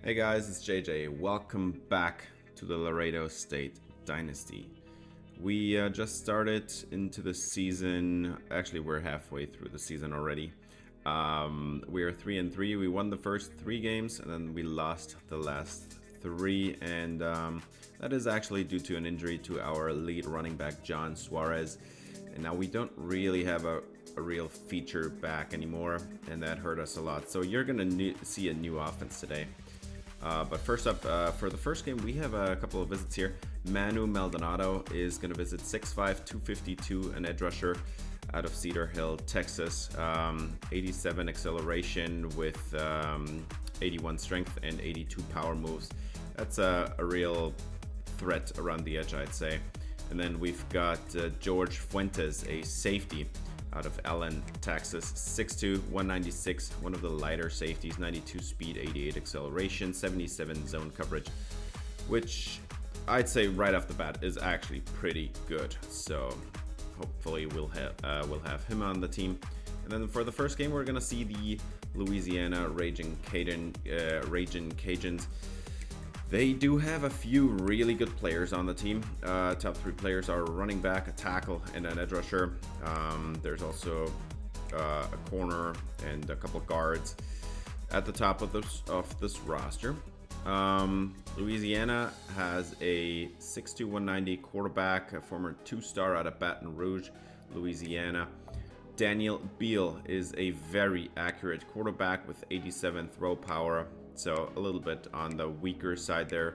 Hey guys, it's JJ. Welcome back to the Laredo State Dynasty. We just started into the season. Actually, we're halfway through the season already. We are 3-3. We won the first 3 games and then we lost the last 3. And that is actually due to an injury to our lead running back, John Suarez. And now we don't really have a real feature back anymore, and that hurt us a lot. So you're going to see a new offense today. But first up, for the first game, we have a couple of visits here. Manu Maldonado is going to visit 6'5", 252, an edge rusher out of Cedar Hill, Texas. 87 acceleration with 81 strength and 82 power moves. That's a real threat around the edge, I'd say. And then we've got George Fuentes, a safety out of Allen, Texas, 6'2", 196, one of the lighter safeties, 92 speed, 88 acceleration, 77 zone coverage, which I'd say right off the bat is actually pretty good. So hopefully we'll have him on the team. And then for the first game, we're gonna see the Louisiana Raging Cajuns. They do have a few really good players on the team. Top 3 players are a running back, a tackle, and an edge rusher. There's also a corner and a couple guards at the top of this roster. Louisiana has a 6'2", 190 quarterback, a former 2-star out of Baton Rouge, Louisiana. Daniel Beal is a very accurate quarterback with 87 throw power. So a little bit on the weaker side there,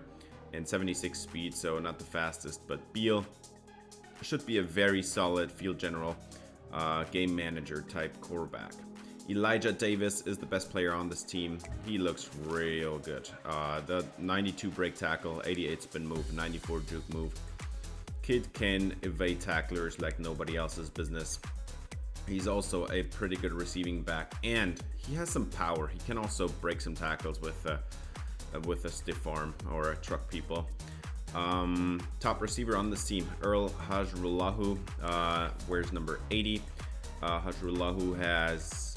and 76 speed, so not the fastest, but Beal should be a very solid field general, game manager type quarterback. Elijah Davis is the best player on this team. He looks real good. The 92 break tackle, 88 spin move, 94 juke move. Kid can evade tacklers like nobody else's business. He's also a pretty good receiving back, and he has some power. He can also break some tackles with a stiff arm or truck people. Top receiver on this team, Earl Hajrullahu, wears number 80. Hajrullahu has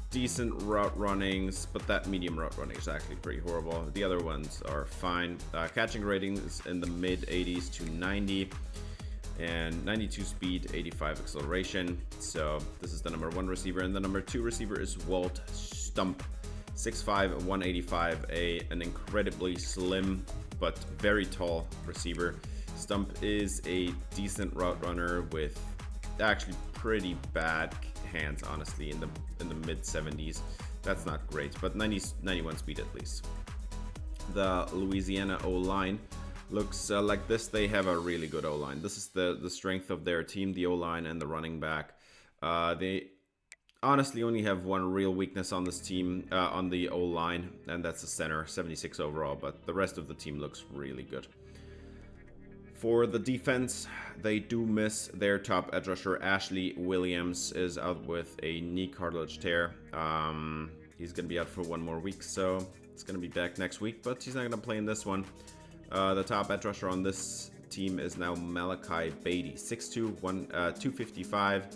decent route runnings, but that medium route running is actually pretty horrible. The other ones are fine. Catching ratings in the mid 80s to 90. And 92 speed, 85 acceleration. So this is the number 1 receiver, and the number 2 receiver is Walt Stump, 6'5", 185, an incredibly slim but very tall receiver. Stump is a decent route runner with actually pretty bad hands, honestly, in the mid 70s. That's not great, but 91 speed at least. The Louisiana O-line looks like this. They have a really good O-line. This is the strength of their team, the O-line and the running back. They honestly only have one real weakness on this team, on the O-line, and that's the center, 76 overall, but the rest of the team looks really good. For the defense, they do miss their top edge rusher. Ashley Williams is out with a knee cartilage tear. He's going to be out for 1 more week, so it's going to be back next week, but he's not going to play in this one. The top edge rusher on this team is now Malachi Beatty, 6'2", 255,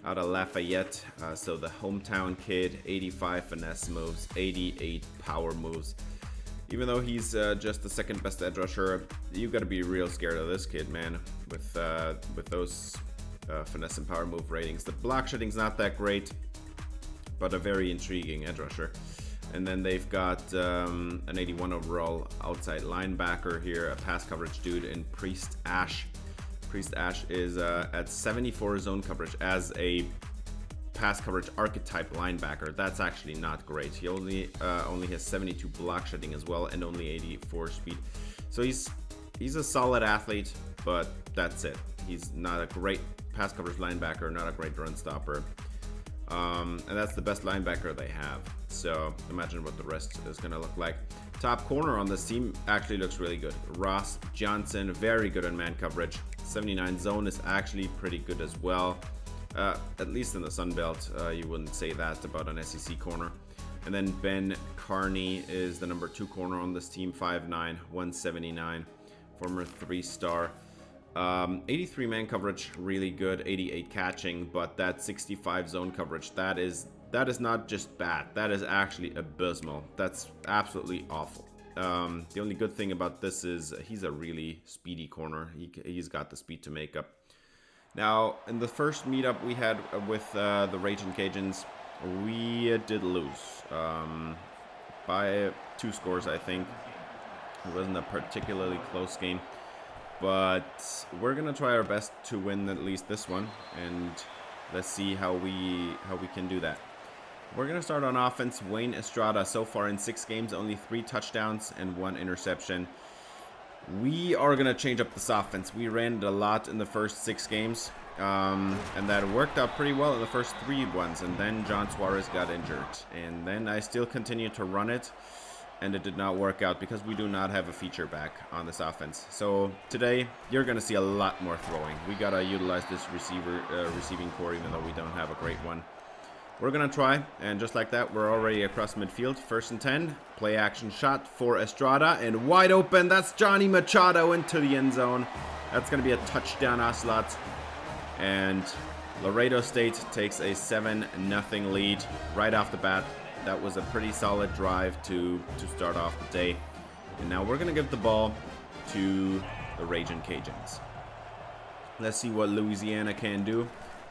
out of Lafayette. So the hometown kid, 85 finesse moves, 88 power moves. Even though he's just the second best edge rusher, you got to be real scared of this kid, man. With those finesse and power move ratings, the block shedding's not that great, but a very intriguing edge rusher. And then they've got an 81 overall outside linebacker here, a pass coverage dude in Priest Ash. Priest Ash is at 74 zone coverage as a pass coverage archetype linebacker. That's actually not great. He only has 72 block shedding as well, and only 84 speed. So he's a solid athlete, but that's it. He's not a great pass coverage linebacker, not a great run stopper. And that's the best linebacker they have. So imagine what the rest is going to look like. Top corner on this team actually looks really good. Ross Johnson, very good in man coverage. 79 zone is actually pretty good as well. At least in the Sun Belt, you wouldn't say that about an SEC corner. And then Ben Carney is the number 2 corner on this team, 5'9", 179, former 3-star. 83 man coverage, really good, 88 catching, but that 65 zone coverage, that is That is not just bad. That is actually abysmal. That's absolutely awful. The only good thing about this is he's a really speedy corner. He's got the speed to make up. Now, in the first meetup we had with the Raging Cajuns, we did lose by 2 scores, I think. It wasn't a particularly close game, but we're gonna try our best to win at least this one, and let's see how we can do that. We're gonna start on offense. Wayne Estrada, so far in 6 games, only 3 touchdowns and 1 interception. We are gonna change up this offense. We ran it a lot in the first 6 games, and that worked out pretty well in the first 3 ones, and then John Suarez got injured, and then I still continued to run it, and it did not work out because we do not have a feature back on this offense. So today you're gonna see a lot more throwing. We gotta utilize this receiving core, even though we don't have a great one. We're gonna try, and just like that, we're already across midfield. 1st and 10, play action shot for Estrada, and wide open. That's Johnny Machado into the end zone. That's gonna be a touchdown, Ocelots. And Laredo State takes a 7-0 lead right off the bat. That was a pretty solid drive to start off the day. And now we're gonna give the ball to the Raging Cajuns. Let's see what Louisiana can do.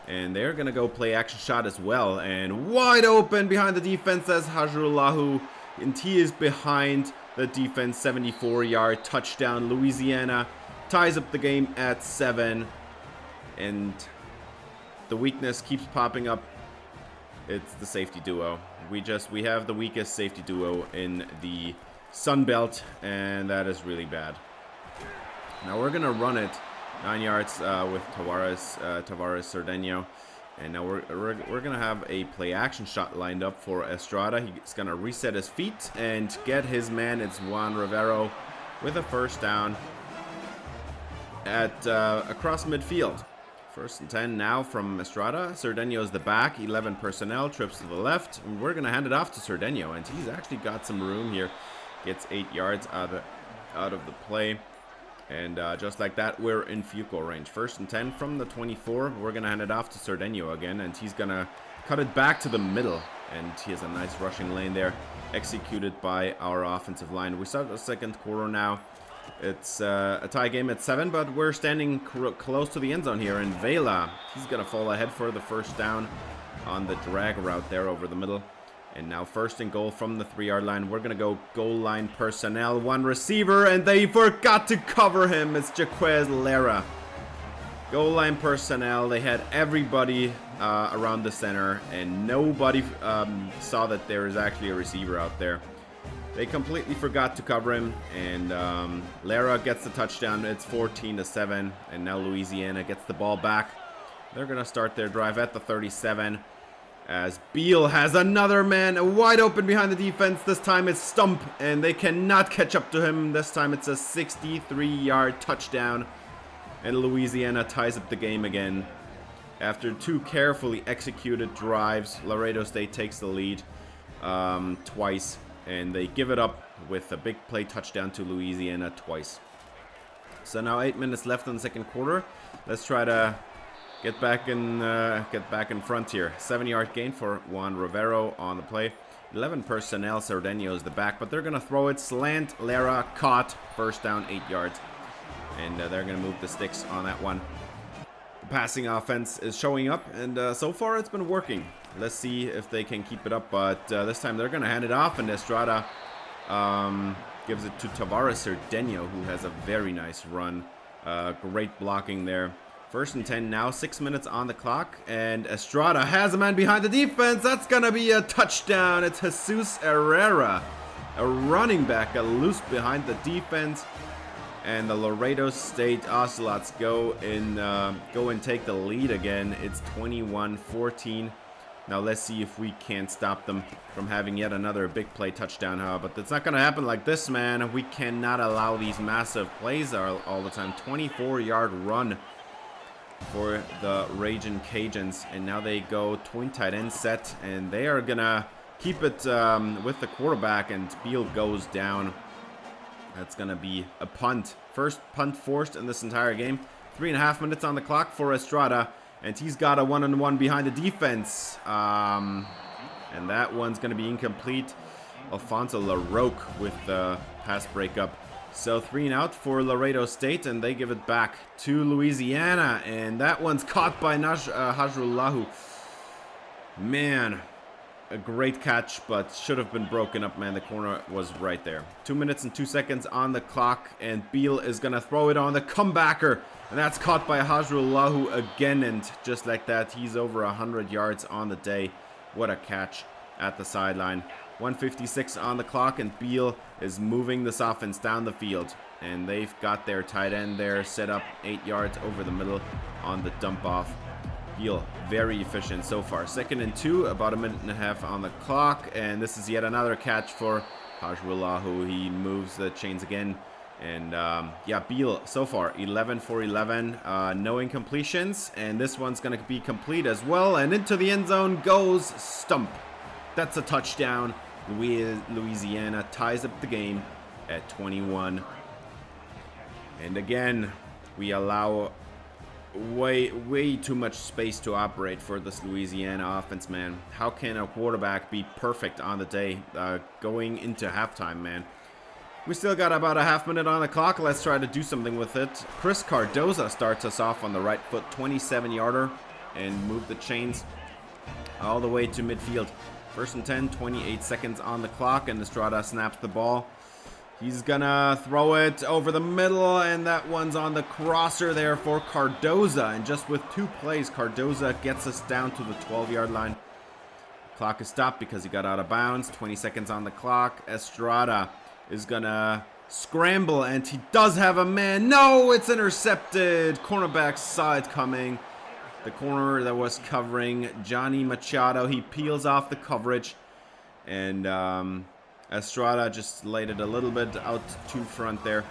And they're going to go play action shot as well. And wide open behind the defense, as Hajrulahu. And he is behind the defense. 74-yard touchdown. Louisiana ties up the game at 7. And the weakness keeps popping up. It's the safety duo. We have the weakest safety duo in the Sun Belt. And that is really bad. Now we're going to run it 9 yards with Tavares Cerdeño, and now we're gonna have a play action shot lined up for Estrada. He's gonna reset his feet and get his man. It's Juan Rivero with a 1st down at across midfield. 1st and 10 now from Estrada. Cerdeño's the back, 11 personnel, trips to the left, and we're gonna hand it off to Cerdeño, and he's actually got some room here. Gets 8 yards out of the play. And just like that, we're in field goal range. 1st and 10 from the 24. We're going to hand it off to Cerdeño again. And he's going to cut it back to the middle. And he has a nice rushing lane there, executed by our offensive line. We start the 2nd quarter now. It's a tie game at 7, but we're standing close to the end zone here. And Vela, he's going to fall ahead for the 1st down on the drag route there over the middle. And now 1st and goal from the 3-yard line. We're going to go goal line personnel. 1 receiver, and they forgot to cover him. It's Jaquez Lara. Goal line personnel. They had everybody around the center, and nobody saw that there is actually a receiver out there. They completely forgot to cover him, and Lara gets the touchdown. It's 14-7, and now Louisiana gets the ball back. They're going to start their drive at the 37. As Beal has another man wide open behind the defense. This time it's Stump, and they cannot catch up to him. This time it's a 63-yard touchdown, and Louisiana ties up the game again. After 2 carefully executed drives, Laredo State takes the lead twice, and they give it up with a big play touchdown to Louisiana twice. So now 8 minutes left in the 2nd quarter. Let's try to get back in front here. 7-yard gain for Juan Rivero on the play. 11 personnel. Cerdeño is the back, but they're going to throw it. Slant. Lara caught. 1st down, 8 yards. And they're going to move the sticks on that one. The passing offense is showing up, and so far it's been working. Let's see if they can keep it up, but this time they're going to hand it off, and Estrada gives it to Tavares Cerdeño, who has a very nice run. Great blocking there. 1st and 10 now, 6 minutes on the clock, and Estrada has a man behind the defense. That's gonna be a touchdown. It's Jesus Herrera, a running back, a loose behind the defense, and the Laredo State Ocelots go and take the lead again. It's 21-14. Now let's see if we can stop them from having yet another big play touchdown. But it's not gonna happen like this, man. We cannot allow these massive plays all the time. 24-yard run for the Raging Cajuns, and now they go twin tight end set, and they are gonna keep it with the quarterback, and Beal goes down. That's gonna be a punt. 1st punt forced in this entire game. 3.5 minutes on the clock for Estrada, and he's got a 1-on-1 behind the defense. and that one's going to be incomplete. Alfonso LaRoque with the pass breakup. So 3 and out for Laredo State, and they give it back to Louisiana, and that one's caught by Hajrullahu. Man, a great catch, but should have been broken up, man. The corner was right there. 2 minutes and 2 seconds on the clock, and Beal is going to throw it on the comebacker, and that's caught by Hajrullahu again, and just like that, he's over 100 yards on the day. What a catch at the sideline. 1:56 on the clock, and Beal is moving this offense down the field, and they've got their tight end there set up 8 yards over the middle on the dump off. Beal very efficient so far. 2nd and 2, about a minute and a half on the clock, and this is yet another catch for Hajrullahu. He moves the chains again, and yeah, Beal so far 11 for 11, no incompletions, and this one's gonna be complete as well, and into the end zone goes Stump. That's a touchdown. Louisiana ties up the game at 21. And again, we allow way too much space to operate for this Louisiana offense, man. How can a quarterback be perfect on the day going into halftime, man? We still got about a half minute on the clock. Let's try to do something with it. Chris Cardoza starts us off on the right foot, 27-yarder, and move the chains all the way to midfield. 1st and 10, 28 seconds on the clock, and Estrada snaps the ball. He's gonna throw it over the middle, and that one's on the crosser there for Cardoza. And just with 2 plays, Cardoza gets us down to the 12-yard line. Clock is stopped because he got out of bounds. 20 seconds on the clock. Estrada is gonna scramble, and he does have a man. No, it's intercepted. Cornerback saw it coming. The corner that was covering Johnny Machado, he peels off the coverage, and Estrada just laid it a little bit out to front there.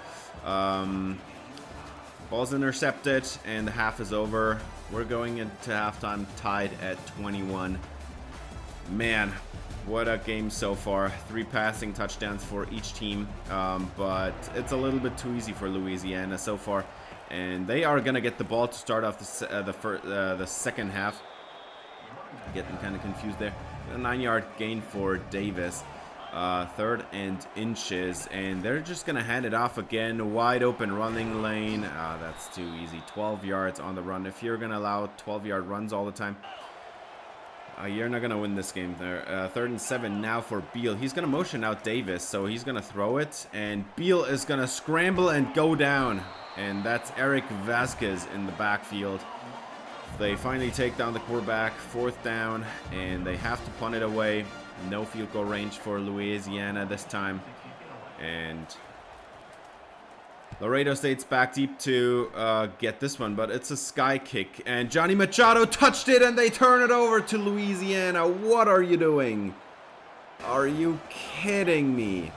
Ball's intercepted, and the half is over. We're going into halftime tied at 21. Man, what a game so far. 3 passing touchdowns for each team, but it's a little bit too easy for Louisiana so far. And they are going to get the ball to start off the second half. Getting kind of confused there. A 9-yard gain for Davis. 3rd and inches. And they're just going to hand it off again. Wide open running lane. That's too easy. 12 yards on the run. If you're going to allow 12-yard runs all the time, you're not going to win this game there. 3rd and 7 now for Beal. He's going to motion out Davis, so he's going to throw it. And Beal is going to scramble and go down. And that's Eric Vasquez in the backfield. They finally take down the quarterback. 4th down, and they have to punt it away. No field goal range for Louisiana this time. And Laredo State's back deep to get this one, but it's a sky kick. And Johnny Machado touched it, and they turn it over to Louisiana. What are you doing? Are you kidding me?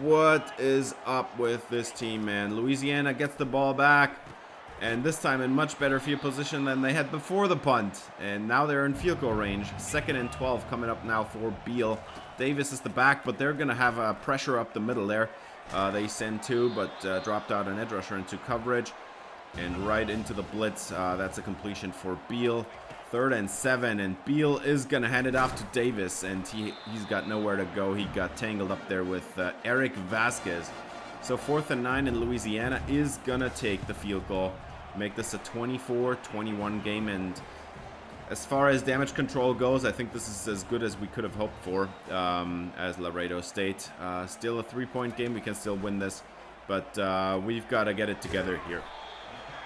What is up with this team, man? Louisiana gets the ball back, and this time in much better field position than they had before the punt. And now they're in field goal range. 2nd and 12 coming up now for Beal. Davis is the back, but they're going to have pressure up the middle there. They send 2, but dropped out an edge rusher into coverage. And right into the blitz. That's a completion for Beal. 3rd and 7, and Beal is going to hand it off to Davis, and he's got nowhere to go. He got tangled up there with Eric Vasquez. So 4th and 9, and Louisiana is going to take the field goal, make this a 24-21 game. And as far as damage control goes, I think this is as good as we could have hoped for as Laredo State. Still a 3-point game. We can still win this, but we've got to get it together here.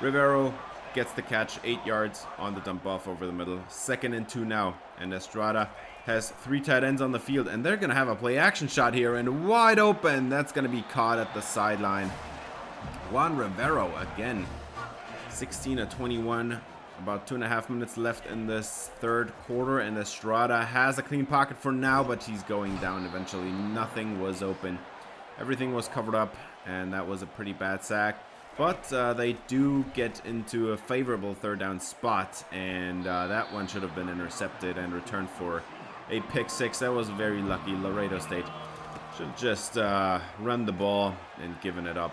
Rivero gets the catch, 8 yards on the dump off over the middle. 2nd and 2 now, and Estrada has 3 tight ends on the field, and they're going to have a play action shot here, and wide open. That's going to be caught at the sideline. Juan Rivero again. 16-21. About 2.5 minutes left in this 3rd quarter, and Estrada has a clean pocket for now, but he's going down eventually. Nothing was open. Everything was covered up, and that was a pretty bad sack. But they do get into a favorable 3rd down spot, and that one should have been intercepted and returned for a pick 6. That was very lucky. Laredo State should just run the ball and given it up.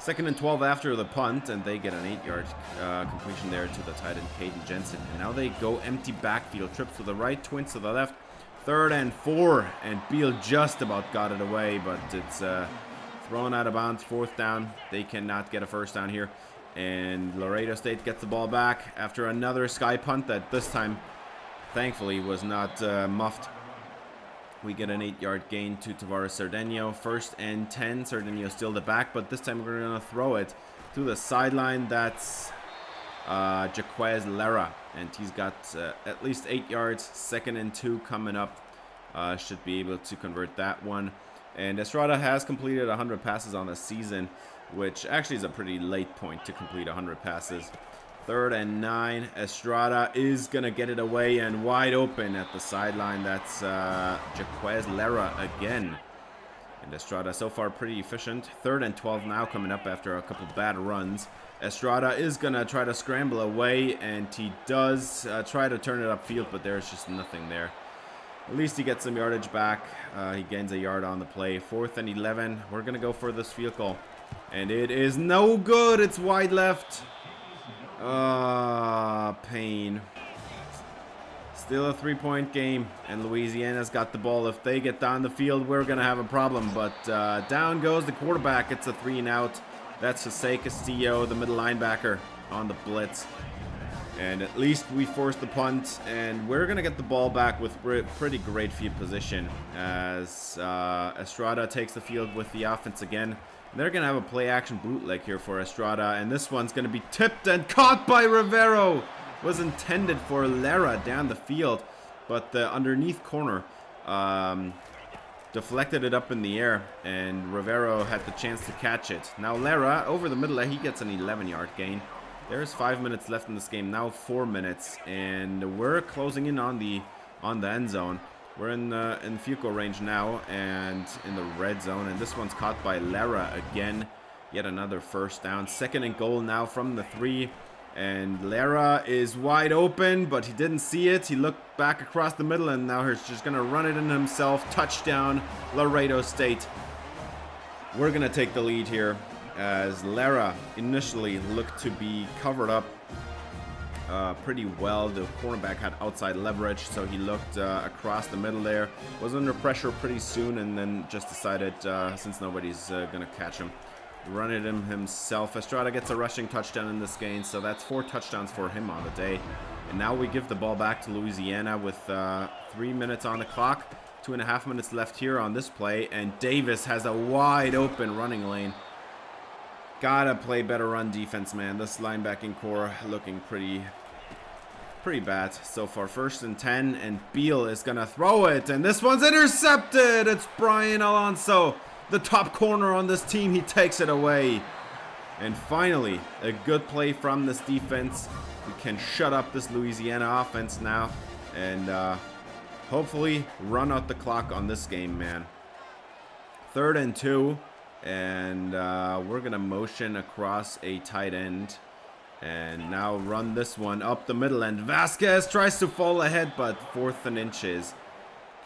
2nd and 12 after the punt, and they get an 8-yard completion there to the tight end, Caden Jensen. And now they go empty backfield, trips to the right, twins to the left. 3rd and 4, and Beal just about got it away, but it's thrown out of bounds. 4th down. They cannot get a first down here. And Laredo State gets the ball back after another sky punt that this time, thankfully, was not muffed. We get an 8-yard gain to Tavares Cerdeno. 1st and 10. Cerdeno still the back, but this time we're going to throw it to the sideline. That's Jaquez Lara, and he's got at least 8 yards. 2nd and 2 coming up. Should be able to convert that one. And Estrada has completed 100 passes on the season, which actually is a pretty late point to complete 100 passes. 3rd and 9. Estrada is going to get it away and wide open at the sideline. That's Jaquez Lara again. And Estrada so far pretty efficient. 3rd and 12 now coming up after a couple bad runs. Estrada is going to try to scramble away, and he does try to turn it upfield, but there's just nothing there. At least he gets some yardage back. He gains a yard on the play. 4th and 11. We're going to go for this field goal. And it is no good. It's wide left. Pain. Still a 3-point game, and Louisiana's got the ball. If they get down the field, we're going to have a problem. But down goes the quarterback. It's a 3-and-out. That's Jose Castillo, the middle linebacker, on the blitz. And at least we forced the punt, and we're going to get the ball back with pretty great field position as Estrada takes the field with the offense again. They're going to have a play-action bootleg here for Estrada, and this one's going to be tipped and caught by Rivero. Was intended for Lara down the field, but the underneath corner deflected it up in the air, and Rivero had the chance to catch it. Now Lara, over the middle, he gets an 11-yard gain. There's 5 minutes left in this game, now 4 minutes, and we're closing in on the end zone. We're in field goal range now and in the red zone, and this one's caught by Lara again. Yet another first down. 2nd and goal now from the 3, and Lara is wide open, but he didn't see it. He looked back across the middle, and now he's just gonna run it in himself. Touchdown, Laredo State. We're gonna take the lead here as Lara initially looked to be covered up pretty well. The cornerback had outside leverage, so he looked across the middle there, was under pressure pretty soon, and then just decided, since nobody's gonna catch him, run it in himself. Estrada gets a rushing touchdown in this game, so that's 4 touchdowns for him on the day. And now we give the ball back to Louisiana with 3 minutes on the clock, 2.5 minutes left here on this play, and Davis has a wide open running lane. Gotta play better run defense, man. This linebacking core looking pretty bad so far. 1st and 10, and Beal is gonna throw it, and this one's intercepted. It's Brian Alonso, the top corner on this team. He takes it away. And finally, a good play from this defense. We can shut up this Louisiana offense now, and hopefully run out the clock on this game, man. 3rd and 2. And we're going to motion across a tight end. And now run this one up the middle. And Vasquez tries to fall ahead, but 4th and inches.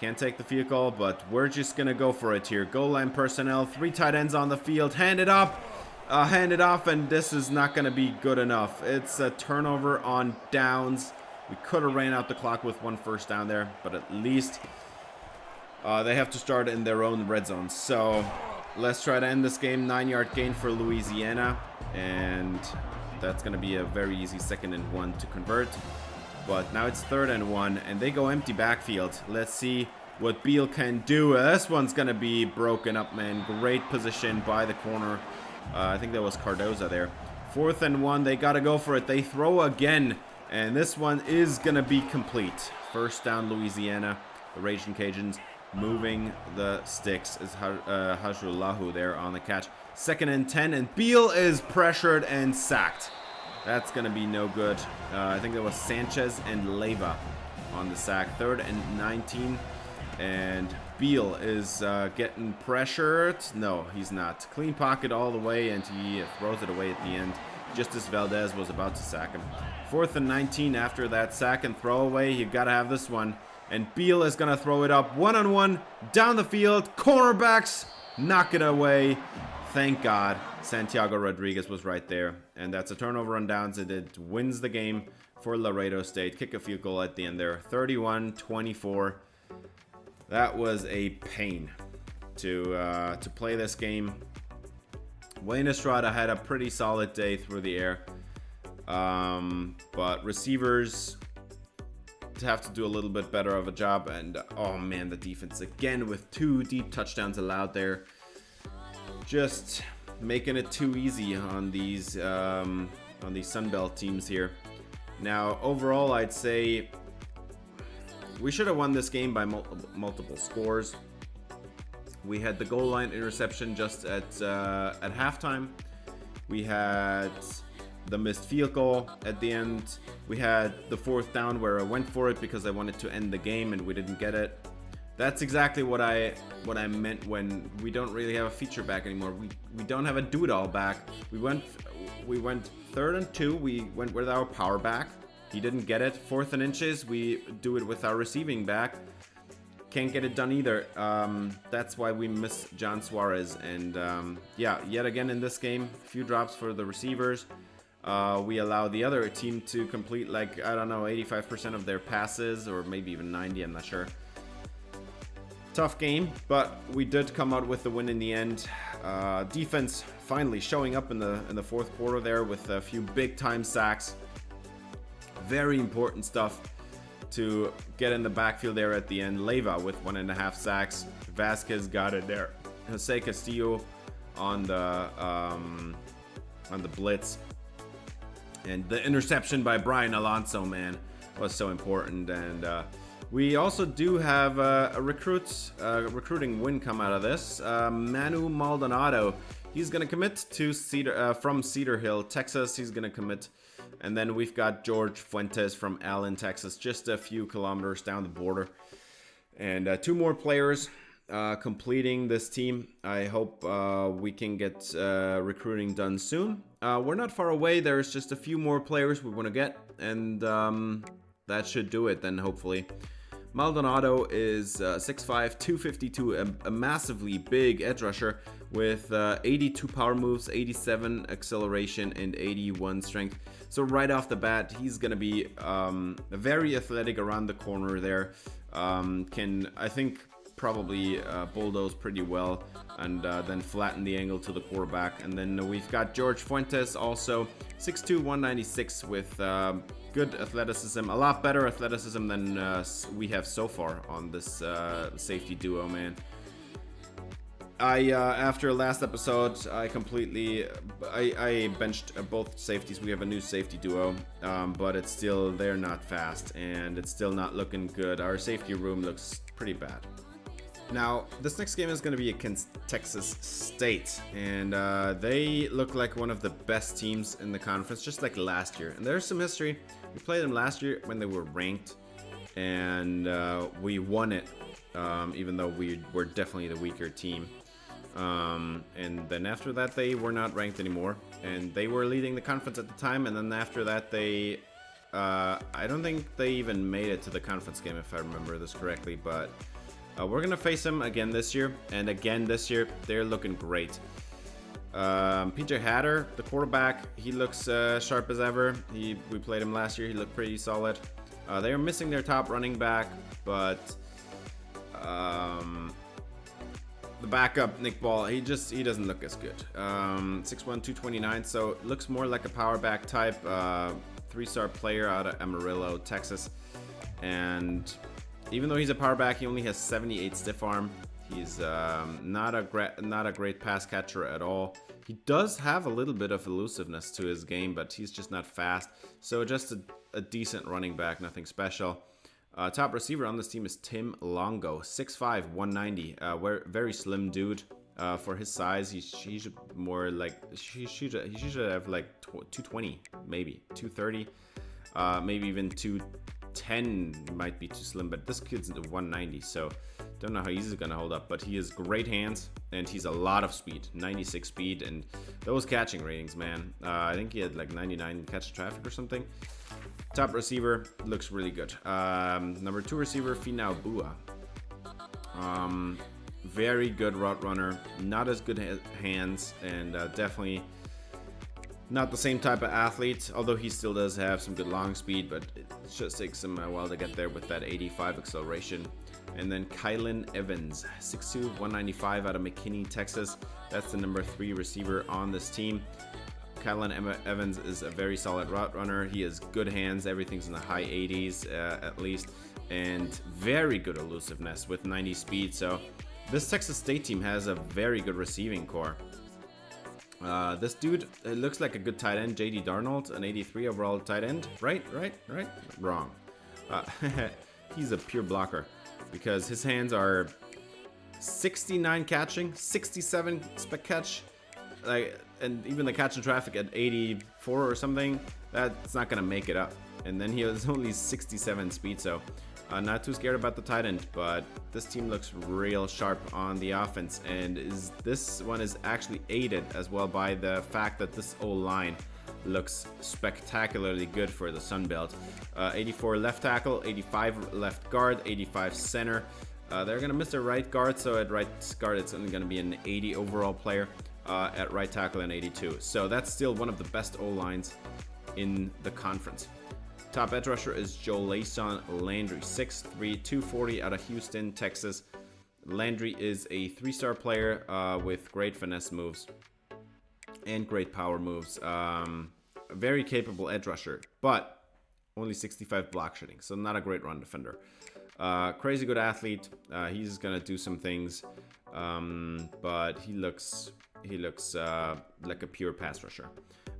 Can't take the field goal, but we're just going to go for it here. Goal line personnel. 3 tight ends on the field. Hand it up. Hand it off, and this is not going to be good enough. It's a turnover on downs. We could have ran out the clock with 1 first down there, but at least they have to start in their own red zone. So let's try to end this game. 9-yard gain for Louisiana, and that's going to be a very easy 2nd and 1 to convert. But now it's 3rd and 1, and they go empty backfield. Let's see what Beal can do. This one's going to be broken up, man. Great position by the corner. I think that was Cardoza there. 4th and 1, they got to go for it. They throw again, and this one is going to be complete. First down, Louisiana. The Raging Cajuns moving the sticks is Hajrulahu there on the catch. 2nd and 10, and Beal is pressured and sacked. That's going to be no good. I think that was Sanchez and Leyva on the sack. 3rd and 19, and Beal is getting pressured. No, he's not. Clean pocket all the way, and he throws it away at the end, just as Valdez was about to sack him. 4th and 19 after that sack and throwaway. You got to have this one. And Beal is going to throw it up one-on-one down the field. Cornerbacks knock it away. Thank God. Santiago Rodriguez was right there. And that's a turnover on downs, and it wins the game for Laredo State. Kick a field goal at the end there. 31-24. That was a pain to play this game. Wayne Estrada had a pretty solid day through the air. But receivers have to do a little bit better of a job. And oh man, the defense again with 2 deep touchdowns allowed there. Just making it too easy on these Sunbelt teams here. Now, overall, I'd say we should have won this game by multiple scores. We had the goal line interception just at halftime. We had the missed field goal at the end. We had the 4th down where I went for it because I wanted to end the game and we didn't get it. That's exactly what I meant when we don't really have a feature back anymore. We don't have a do-it-all back. We went 3rd and 2. We went with our power back. He didn't get it. 4th and inches. We do it with our receiving back. Can't get it done either. That's why we miss John Suarez. And yeah, yet again in this game, a few drops for the receivers. We allow the other team to complete like, I don't know, 85% of their passes, or maybe even 90, I'm not sure. Tough game, but we did come out with the win in the end. Defense finally showing up in the 4th quarter there with a few big time sacks. Very important stuff to get in the backfield there at the end. Leyva with 1.5 sacks. Vasquez got it there. Jose Castillo on the blitz. And the interception by Brian Alonso, man, was so important. And we also do have a recruiting win come out of this. Manu Maldonado, he's going to commit to from Cedar Hill, Texas. He's going to commit. And then we've got George Fuentes from Allen, Texas, just a few kilometers down the border. And 2 more players completing this team. I hope we can get recruiting done soon. We're not far away. There's just a few more players we want to get. And that should do it then, hopefully. Maldonado is 6'5", 252, a massively big edge rusher with 82 power moves, 87 acceleration, and 81 strength. So right off the bat, he's going to be very athletic around the corner there. Can, I think, probably bulldoze pretty well and then flatten the angle to the quarterback. And then we've got George Fuentes, also 6'2", 196 with good athleticism, a lot better athleticism than we have so far on this safety duo, man. After last episode, I benched both safeties. We have a new safety duo, but it's still, they're not fast, and it's still not looking good. Our safety room looks pretty bad. Now, this next game is going to be against Texas State, and they look like one of the best teams in the conference, just like last year. And there's some history. We played them last year when they were ranked, and we won it, even though we were definitely the weaker team. And then after that, they were not ranked anymore, and they were leading the conference at the time. And then after that, they, I don't think they even made it to the conference game, if I remember this correctly, but we're going to face them again this year, and again this year, they're looking great. PJ Hatter, the quarterback, he looks sharp as ever. We played him last year, he looked pretty solid. They are missing their top running back, but the backup, Nick Ball, he doesn't look as good. 6'1", 229, so it looks more like a power back type, 3-star player out of Amarillo, Texas. And even though he's a power back, he only has 78 stiff arm. He's not a great pass catcher at all. He does have a little bit of elusiveness to his game, but he's just not fast. So just a decent running back, nothing special. Top receiver on this team is Tim Longo, 6'5", 190. Very slim dude. For his size, he should more like he should have like 220, maybe 230, maybe even 210 might be too slim. But this kid's 190, so don't know how he's gonna hold up. But he has great hands and he's a lot of speed, 96 speed, and those catching ratings, man. I think he had like 99 catch traffic or something. Top receiver looks really good. Number 2 receiver, Finau Bua. Very good route runner, not as good hands, and definitely not the same type of athlete, although he still does have some good long speed, but it just takes him a while to get there with that 85 acceleration. And then Kylan Evans, 6'2", 195 out of McKinney, Texas. That's the number 3 receiver on this team. Kylan Evans is a very solid route runner. He has good hands. Everything's in the high 80s at least, and very good elusiveness with 90 speed. So this Texas State team has a very good receiving core. This dude looks like a good tight end. J.D. Darnold, an 83 overall tight end. Right? Wrong. He's a pure blocker because his hands are 69 catching, 67 spec catch, and even the catch in traffic at 84 or something. That's not gonna make it up. And then he has only 67 speed, so not too scared about the tight end, but this team looks real sharp on the offense, and this one is actually aided as well by the fact that this O-line looks spectacularly good for the Sun Belt. 84 left tackle, 85 left guard, 85 center. They're gonna miss their right guard, so at right guard it's only gonna be an 80 overall player. At right tackle, an 82. So that's still one of the best O-lines in the conference. Top edge rusher is Jolason Landry, 6'3", 240 out of Houston, Texas. Landry is a 3-star player with great finesse moves and great power moves. Very capable edge rusher, but only 65 block shedding, so not a great run defender. Crazy good athlete. He's gonna do some things, but he looks like a pure pass rusher.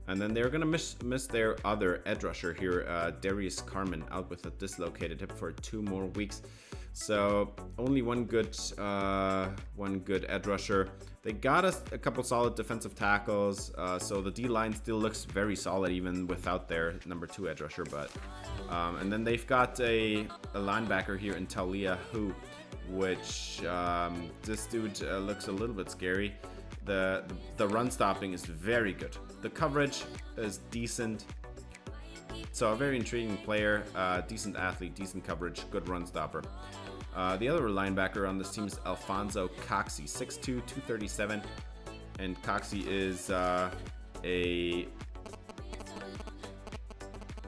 And then they're gonna miss their other edge rusher here, Darius Carman, out with a dislocated hip for 2 more weeks. So only one good edge rusher. They got us a couple solid defensive tackles, so the D-line still looks very solid even without their number 2 edge rusher. But and then they've got a linebacker here in Talia Hu, which this dude looks a little bit scary. The run stopping is very good. The coverage is decent. So a very intriguing player, decent athlete, decent coverage, good run stopper. The other linebacker on this team is Alfonso Coxey, 6'2", 237. And Coxey is a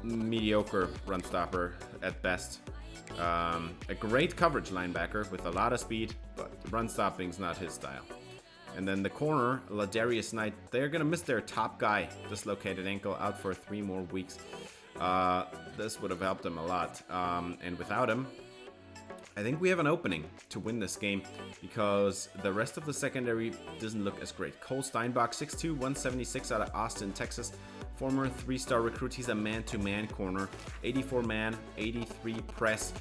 mediocre run stopper at best. A great coverage linebacker with a lot of speed, but run stopping is not his style. And then the corner, Ladarius Knight, they're going to miss their top guy, dislocated ankle, out for 3 more weeks. This would have helped them a lot. And without him, I think we have an opening to win this game because the rest of the secondary doesn't look as great. Cole Steinbach, 6'2", 176 out of Austin, Texas. Former 3-star recruit. He's a man-to-man corner. 84 man, 83 press,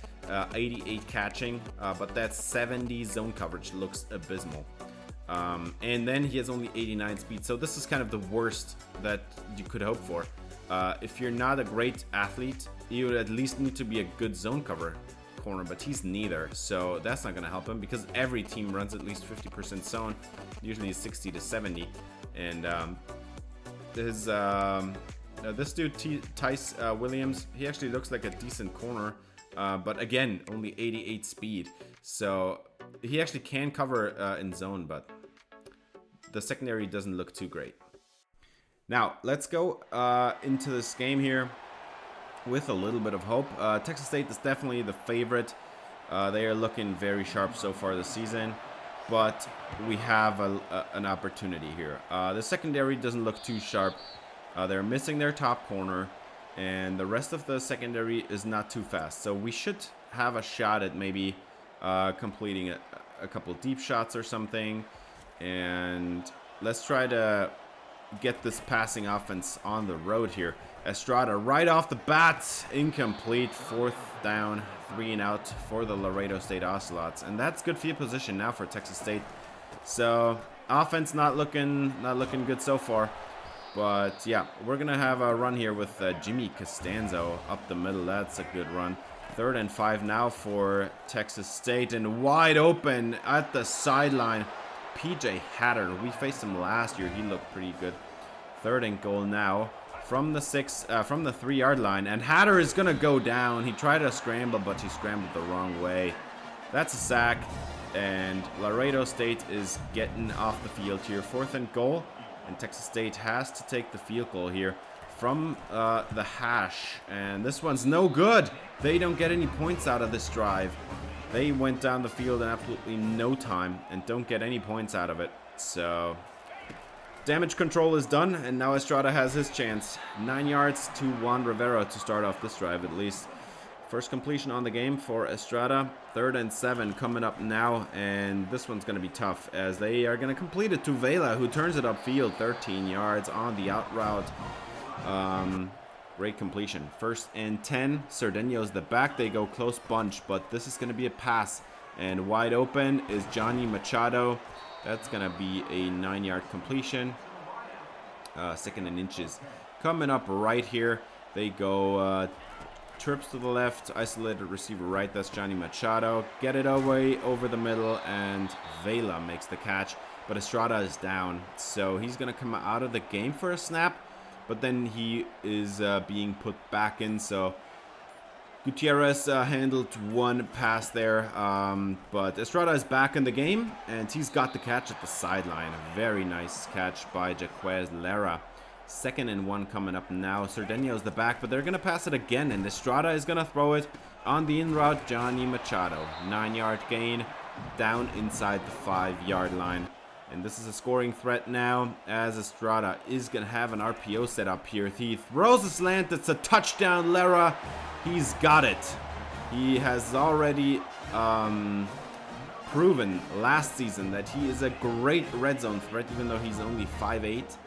88 catching, but that 70 zone coverage looks abysmal. And then he has only 89 speed, so this is kind of the worst that you could hope for. If you're not a great athlete, you would at least need to be a good zone cover corner, but he's neither, so that's not going to help him because every team runs at least 50% zone, usually 60 to 70. And this dude, Tice Williams, he actually looks like a decent corner, but again, only 88 speed, so he actually can cover in zone, but the secondary doesn't look too great. Now, let's go into this game here with a little bit of hope. Texas State is definitely the favorite. They are looking very sharp so far this season, but we have an opportunity here. The secondary doesn't look too sharp. They're missing their top corner, and the rest of the secondary is not too fast. So we should have a shot at maybe completing a couple deep shots or something. And let's try to get this passing offense on the road here. Estrada right off the bat, incomplete. 4th down, 3 and out for the Laredo State Ocelots, and that's good field position now for Texas State. So offense not looking good so far, but yeah, we're gonna have a run here with Jimmy Costanzo up the middle. That's a good run. 3rd and 5 now for Texas State, and wide open at the sideline, PJ Hatter. We faced him last year. He looked pretty good. 3rd and goal now from the 3-yard line, and Hatter is gonna go down. He tried to scramble, but he scrambled the wrong way. That's a sack, And Laredo State is getting off the field here. 4th and goal. And Texas State has to take the field goal here from the hash. And this one's no good. They don't get any points out of this drive. They went down the field in absolutely no time and don't get any points out of it. So damage control is done, and now Estrada has his chance. 9 yards to Juan Rivera to start off this drive at least. First completion on the game for Estrada. 3rd and 7 coming up now, and this one's going to be tough as they are going to complete it to Vela, who turns it upfield 13 yards on the out route. Great completion. 1st and 10. Cerdeño's the back. They go close bunch, but this is going to be a pass, and wide open is Johnny Machado. That's going to be a 9-yard completion. 2nd and inches. Coming up right here, they go trips to the left, isolated receiver right. That's Johnny Machado. Get it away over the middle, and Vela makes the catch. But Estrada is down, so he's going to come out of the game for a snap. But then he is being put back in, so Gutierrez handled one pass there, but Estrada is back in the game, and he's got the catch at the sideline. A very nice catch by Jaquez Lara. 2nd and 1 coming up now. Cerdeño's the back, but they're going to pass it again, and Estrada is going to throw it on the in route. Johnny Machado. 9-yard gain down inside the 5-yard line. And this is a scoring threat now, as Estrada is going to have an RPO set up here. He throws a slant. It's a touchdown, Lara. He's got it. He has already proven last season that he is a great red zone threat, even though he's only 5'8".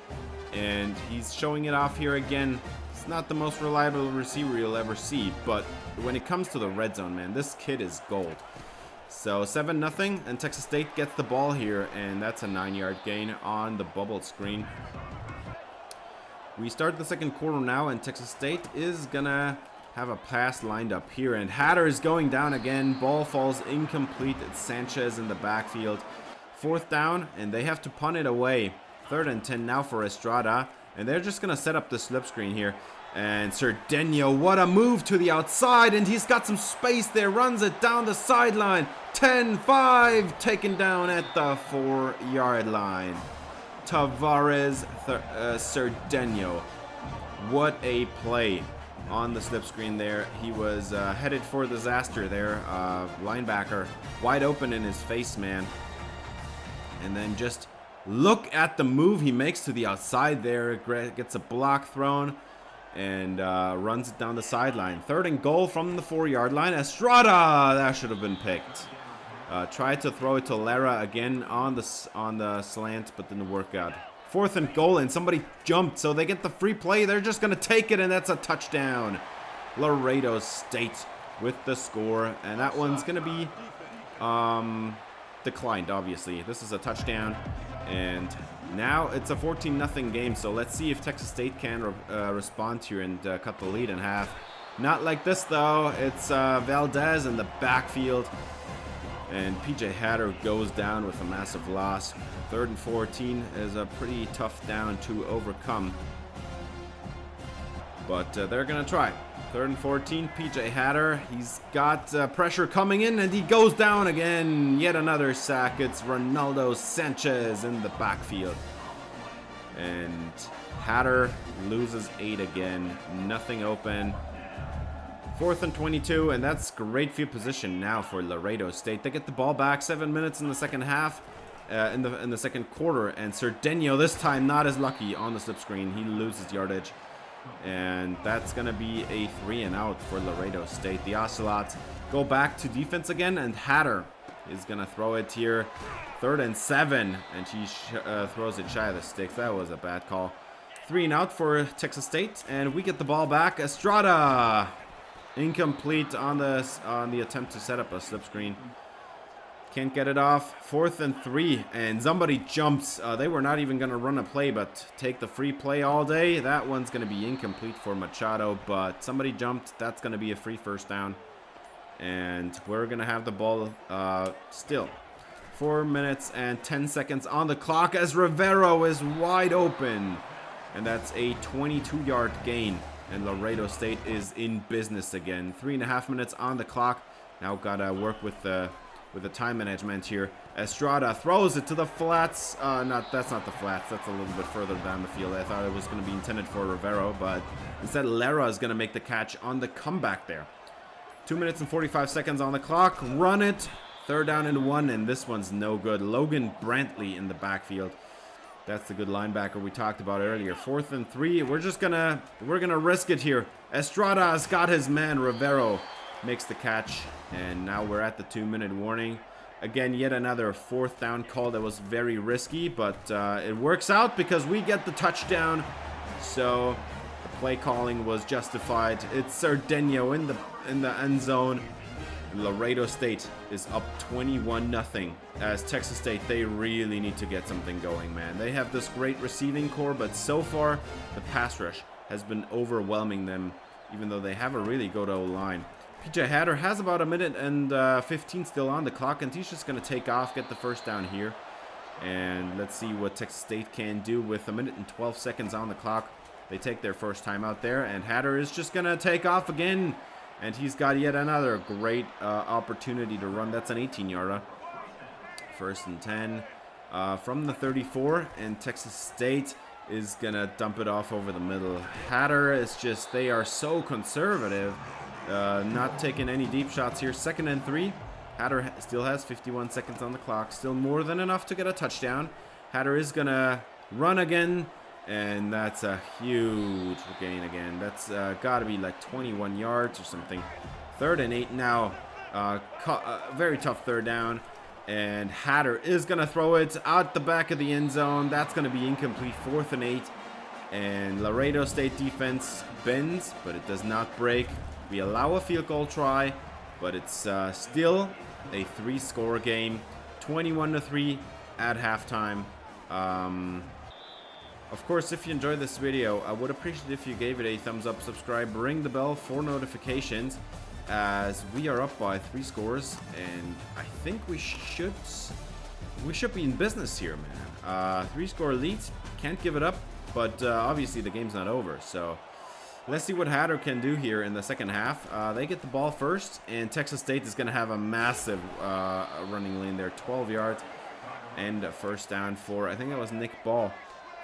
And he's showing it off here again. It's not the most reliable receiver you'll ever see, but when it comes to the red zone, man, this kid is gold. So 7-0, and Texas State gets the ball here, and that's a 9-yard gain on the bubble screen. We start the second quarter now, and Texas State is gonna have a pass lined up here, and Hatter is going down again. Ball falls incomplete. It's Sanchez in the backfield. 4th down, and they have to punt it away. 3rd and 10 now for Estrada, and they're just gonna set up the slip screen here. And Cerdeño, what a move to the outside, and he's got some space there, runs it down the sideline. 10-5, taken down at the 4-yard line. Tavares Cerdeño. What a play on the slip screen there. He was headed for disaster there. Linebacker wide open in his face, man. And then just look at the move he makes to the outside there. Gets a block thrown and runs it down the sideline. 3rd and goal from the 4-yard line. Estrada, that should have been picked. Tried to throw it to Lara again on the slant, but didn't work out. 4th and goal, and somebody jumped, so they get the free play. They're just going to take it, and that's a touchdown. Laredo State with the score, and that one's going to be declined, obviously. This is a touchdown, and now it's a 14-0 game, so let's see if Texas State can respond here and cut the lead in half. Not like this, though. It's Valdez in the backfield, and PJ Hatter goes down with a massive loss. 3rd and 14 is a pretty tough down to overcome, but they're going to try. 3rd and 14, PJ Hatter. He's got pressure coming in, and he goes down again. Yet another sack. It's Ronaldo Sanchez in the backfield. And Hatter loses 8 again. Nothing open. 4th and 22, and that's great field position now for Laredo State. They get the ball back. 7 minutes in the second half, in the second quarter, and Cerdeño this time not as lucky on the slip screen. He loses yardage. And that's going to be a 3-and-out for Laredo State. The Ocelots go back to defense again, and Hatter is going to throw it here. 3rd and 7, and he throws it shy of the sticks. That was a bad call. 3-and-out for Texas State, and we get the ball back. Estrada, incomplete on the attempt to set up a slip screen. Can't get it off. 4th and 3, and somebody jumps. They were not even going to run a play, but take the free play all day. That one's going to be incomplete for Machado, but somebody jumped. That's going to be a free 1st down, and we're going to have the ball still. 4 minutes and 10 seconds on the clock as Rivero is wide open, and that's a 22-yard gain, and Laredo State is in business again. 3.5 minutes on the clock. Now got to work with the with the time management here. Estrada throws it to the flats. That's not the flats. That's a little bit further down the field. I thought it was going to be intended for Rivero, but instead Lara is going to make the catch on the comeback there. 2 minutes and 45 seconds on the clock. Run it. 3rd down and 1, and this one's no good. Logan Brantley in the backfield. That's the good linebacker we talked about earlier. 4th and 3. We're gonna risk it here. Estrada's got his man. Rivero makes the catch, and now we're at the 2-minute warning. Again, yet another 4th down call that was very risky, but it works out because we get the touchdown. So the play calling was justified. It's Cerdeno in the end zone. Laredo State is up 21-0. As Texas State, they really need to get something going, man. They have this great receiving core, but so far the pass rush has been overwhelming them, even though they have a really good O-line. PJ Hatter has about 1 minute and 15 still on the clock, and he's just going to take off, get the 1st down here. And let's see what Texas State can do with 1 minute and 12 seconds on the clock. They take their first time out there, and Hatter is just going to take off again. And he's got yet another great opportunity to run. That's an 18-yarder. 1st and 10 from the 34. And Texas State is going to dump it off over the middle. Hatter is just, they are so conservative. Not taking any deep shots here. 2nd and 3. Hatter still has 51 seconds on the clock. Still more than enough to get a touchdown. Hatter is going to run again. And that's a huge gain again. That's got to be like 21 yards or something. 3rd and 8 now. Very tough 3rd down. And Hatter is going to throw it out the back of the end zone. That's going to be incomplete. 4th and 8. And Laredo State defense bends, but it does not break. We allow a field goal try, but it's still a 3-score game. 21-3 at halftime. Of course, if you enjoyed this video, I would appreciate it if you gave it a thumbs up, subscribe, ring the bell for notifications, as we are up by 3 scores, and I think we should be in business here, man. 3-score leads, can't give it up, but obviously the game's not over, so let's see what Hatter can do here in the second half. They get the ball first, and Texas State is going to have a massive running lane there, 12 yards, and a 1st down for, I think that was Nick Ball.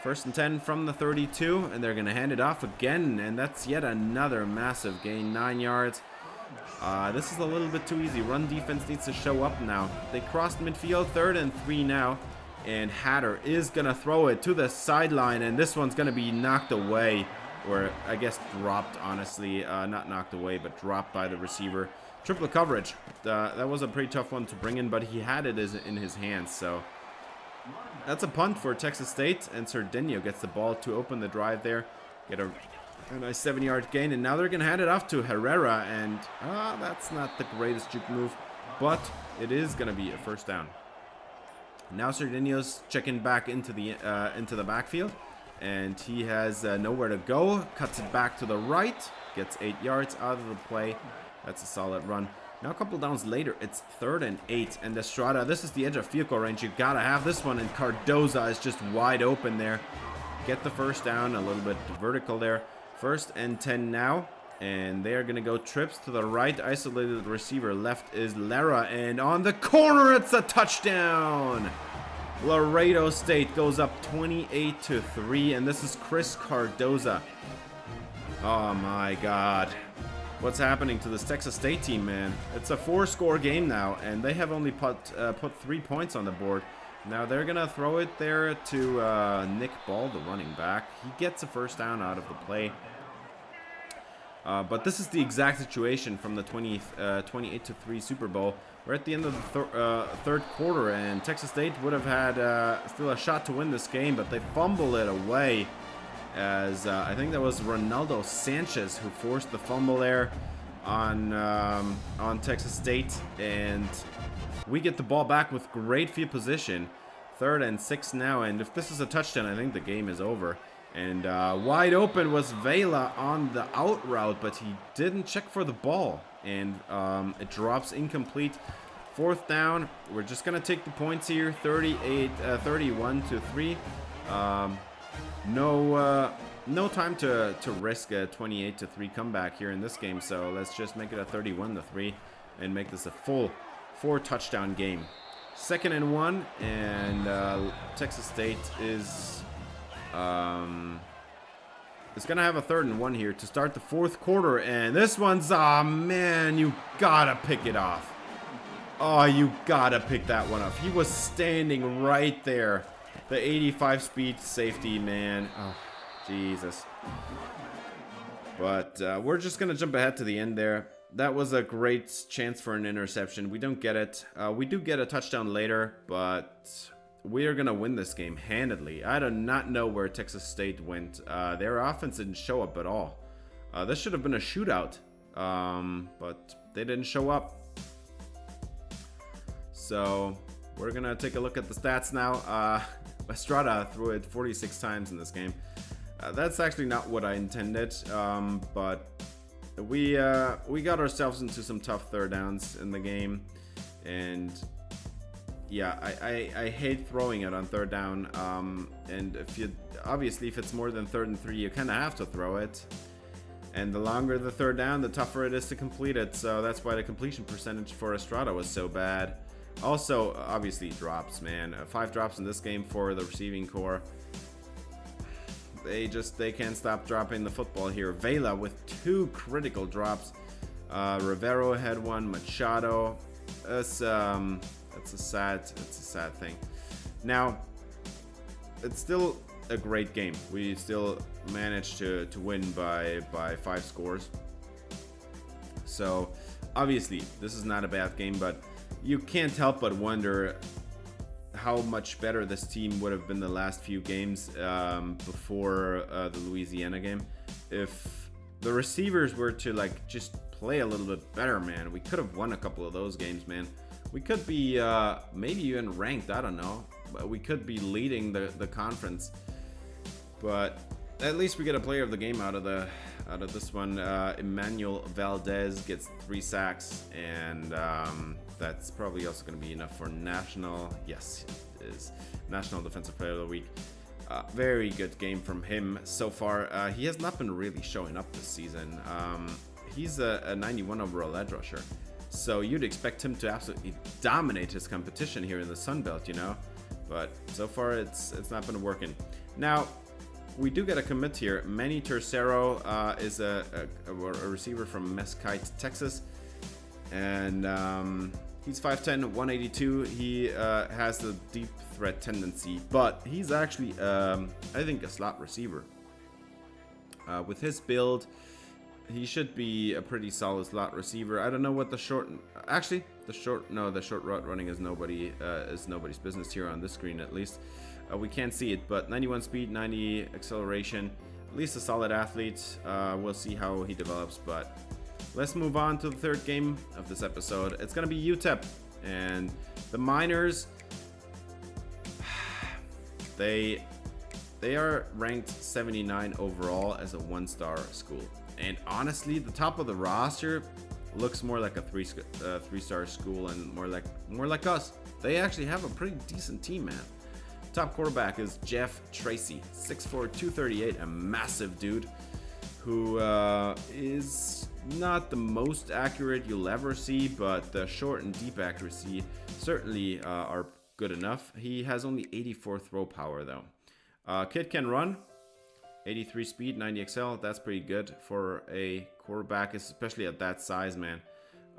1st and 10 from the 32, and they're going to hand it off again, and that's yet another massive gain, 9 yards. This is a little bit too easy. Run defense needs to show up now. They crossed midfield, 3rd and 3 now, and Hatter is going to throw it to the sideline, and this one's going to be knocked away, or I guess dropped, honestly. Not knocked away, but dropped by the receiver. Triple coverage. That was a pretty tough one to bring in, but he had it in his hands, so that's a punt for Texas State, and Cerdeno gets the ball to open the drive there. Get a nice 7-yard gain, and now they're going to hand it off to Herrera, and that's not the greatest juke move, but it is going to be a 1st down. Now Cerdeno's checking back into the backfield, and he has nowhere to go. Cuts it back to the right, gets 8 yards out of the play. That's a solid run. Now a couple downs later, it's 3rd and 8, and Estrada, this is the edge of field goal range. You gotta have this one, and Cardoza is just wide open there. Get the 1st down, a little bit vertical there. 1st and 10 now, and they are gonna go trips to the right. Isolated receiver left is Lara, and on the corner, it's a touchdown. Laredo State goes up 28-3, and this is Chris Cardoza. Oh my God. What's happening to this Texas State team, man? It's a 4-score game now, and they have only put 3 points on the board. Now they're going to throw it there to Nick Ball, the running back. He gets a 1st down out of the play. But this is the exact situation from the 28-3 Super Bowl. We're at the end of the 3rd quarter, and Texas State would have had still a shot to win this game, but they fumble it away. As I think that was Ronaldo Sanchez who forced the fumble there on Texas State, and we get the ball back with great field position. 3rd and 6 now, and if this is a touchdown, I think the game is over. And wide open was Vela on the out route, but he didn't check for the ball, and it drops incomplete. 4th down. We're just gonna take the points here, 31-3. No time to risk a 28-3 comeback here in this game, so let's just make it a 31-3 and make this a full 4-touchdown game. 2nd and 1, and Texas State is gonna have a 3rd and 1 here to start the 4th quarter, and this one's, man, you gotta pick it off. Oh, you gotta pick that one off. He was standing right there. The 85 speed safety, man. Oh, Jesus. But we're just gonna jump ahead to the end there. That was a great chance for an interception. We don't get it. We do get a touchdown later, but we are going to win this game handedly. I do not know where Texas State went. Their offense didn't show up at all. This should have been a shootout, but they didn't show up. So we're going to take a look at the stats now. Estrada threw it 46 times in this game. That's actually not what I intended, but we got ourselves into some tough 3rd downs in the game, and yeah, I hate throwing it on 3rd down, and if it's more than 3rd and 3, you kind of have to throw it, and the longer the 3rd down, the tougher it is to complete it. So that's why the completion percentage for Estrada was so bad. Also, obviously, drops, man. 5 drops in this game for the receiving core. They can't stop dropping the football here. Vela with 2 critical drops. Rivero had 1. Machado. It's a sad thing. Now, it's still a great game. We still managed to win by 5 scores. So obviously, this is not a bad game, but you can't help but wonder how much better this team would have been the last few games before the Louisiana game. If the receivers were to just play a little bit better, man, we could have won a couple of those games, man. We could be maybe even ranked, I don't know, but we could be leading the conference. But at least we get a player of the game out of this one. Emmanuel Valdez gets 3 sacks, and that's probably also going to be enough for national. Yes, it is National Defensive Player of the Week. Very good game from him so far. He has not been really showing up this season. He's a 91 overall edge rusher, so you'd expect him to absolutely dominate his competition here in the Sun Belt, you know. But so far, it's not been working. Now, we do get a commit here. Manny Tercero is a receiver from Mesquite, Texas. And he's 5'10", 182. He has the deep threat tendency, but he's actually, I think, a slot receiver. With his build, he should be a pretty solid slot receiver. I don't know what the short route running is nobody's business here on this screen, at least. We can't see it, but 91 speed, 90 acceleration. At least a solid athlete. We'll see how he develops, but let's move on to the 3rd game of this episode. It's going to be UTEP, and the Miners, they are ranked 79 overall as a 1-star school. And honestly, the top of the roster looks more like a 3-star school and more like us. They actually have a pretty decent team, man. Top quarterback is Jeff Tracy, 6'4", 238, a massive dude who is not the most accurate you'll ever see, but the short and deep accuracy certainly are good enough. He has only 84 throw power though. Kid can run, 83 speed, 90 XL. That's pretty good for a quarterback, especially at that size, man.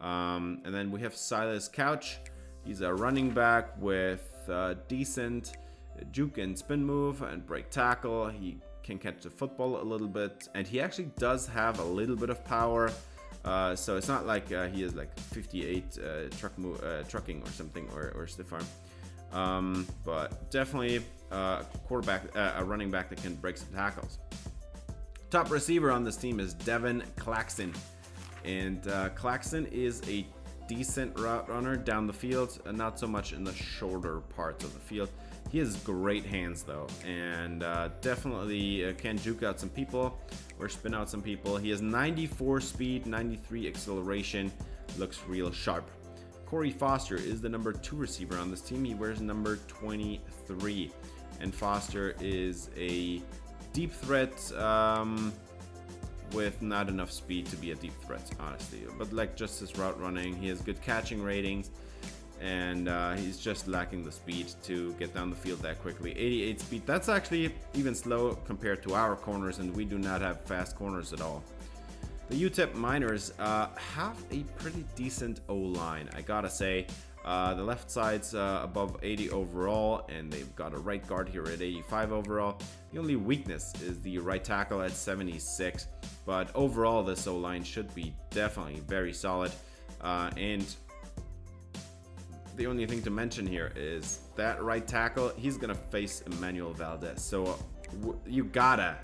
And then we have Silas Couch. He's a running back with decent juke and spin move and break tackle. He can catch the football a little bit, and he actually does have a little bit of power. So it's not like he is like 58 trucking or something, or stiff arm. But definitely a running back that can break some tackles. Top receiver on this team is Devin Claxton, and Claxton is a decent route runner down the field, and not so much in the shorter parts of the field. He has great hands though, and definitely can juke out some people or spin out some people. He has 94 speed, 93 acceleration, looks real sharp. Corey Foster is the number 2 receiver on this team. He wears number 23, and Foster is a deep threat with not enough speed to be a deep threat, honestly. But like just his route running, he has good catching ratings, and he's just lacking the speed to get down the field that quickly. 88 speed, that's actually even slow compared to our corners, and we do not have fast corners at all. The UTEP Miners have a pretty decent O-line, I gotta say. The left side's above 80 overall, and they've got a right guard here at 85 overall. The only weakness is the right tackle at 76, but overall this O-line should be definitely very solid. And the only thing to mention here is that right tackle, he's gonna face Emmanuel Valdez. So you gotta